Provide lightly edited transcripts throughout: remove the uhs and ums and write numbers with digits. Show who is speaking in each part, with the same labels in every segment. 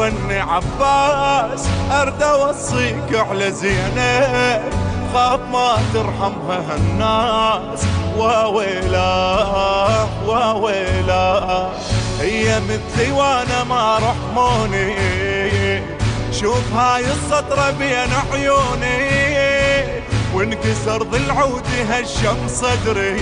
Speaker 1: واني عباس ارد اوصيك على زينب، خاف ما ترحمها هالناس وويلا وويلا. هي مثلي وانا ما رحموني، شوف هاي السطرة بين عيوني، وانكسر ضلع ودهشم صدري.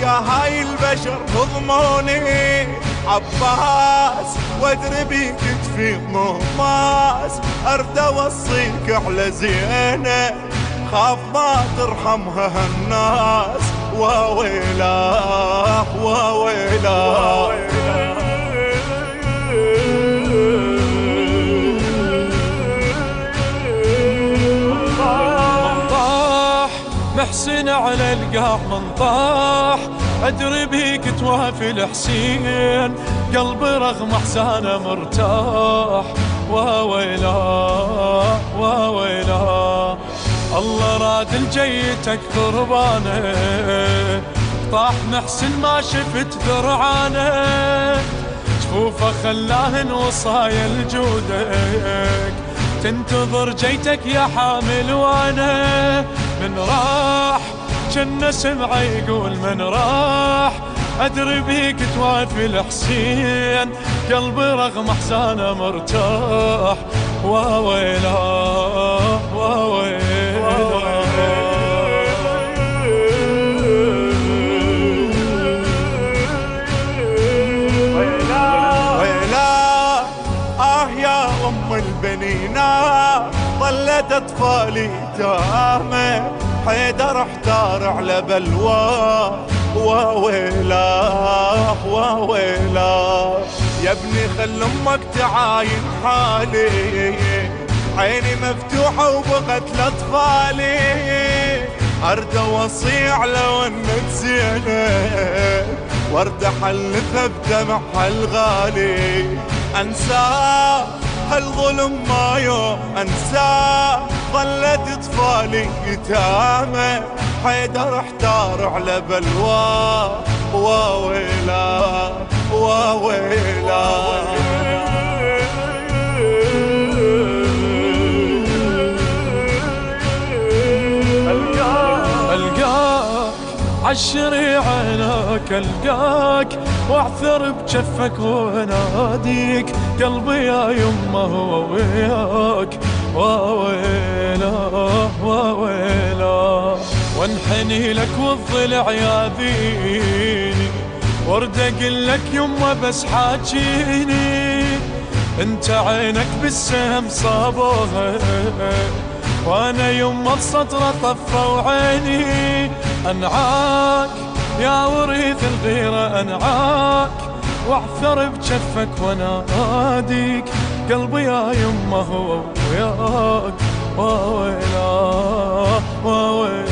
Speaker 1: يا هاي البشر هضموني، عباس وادري بيك تفيض نماس، ارد اوصيك على زينب، خاف ما ترحمها هالناس وويلا وويلا.
Speaker 2: محسن على القاع من طاح، أدري بيك توافي الحسين، قلبي رغم احزانه مرتاح وويلا وويلا. الله راد لجيتك قربانه، طاح محسن ما شفت ذرعانه، جفوفه خلاهن وصايا لجودك، تنتظر جيتك يا حامل وانا. من راح جنة سمعه يقول من راح، أدري بيك توافي الحسين، قلبي رغم احزانه مرتاح وويلا وويلا.
Speaker 1: ام البنينا ظلت اطفالي تامه، حيدر احتار على بلوى وويلا وويلا. يا ابني خل امك تعاين حالي، عيني مفتوحه وبغت لاطفالي، ارد اوصي على ونة زينب، وارد احلفها بدمعها الغالي، انساه هالظلم ما يوم انساه، ظلت اطفالي يتامى، حيدر احتار على بلوى وويلا وويلا.
Speaker 2: القاك عالشريعة هناك، القاك واعثر بجفك وناديك، قلبي يا يمه هو وياك وويلا وويلا. وانحني لك والضلع ياذيني، وارد اقول لك يمه بس حاجيني، انت عينك بالسهم صابوها، وانا يمه السطرة طفوا عيني. انعاك يا وريث الغيرة انعاك، واعثر بجفك وناديك، قلبي يا يمه هو وياك وويلا وويلا.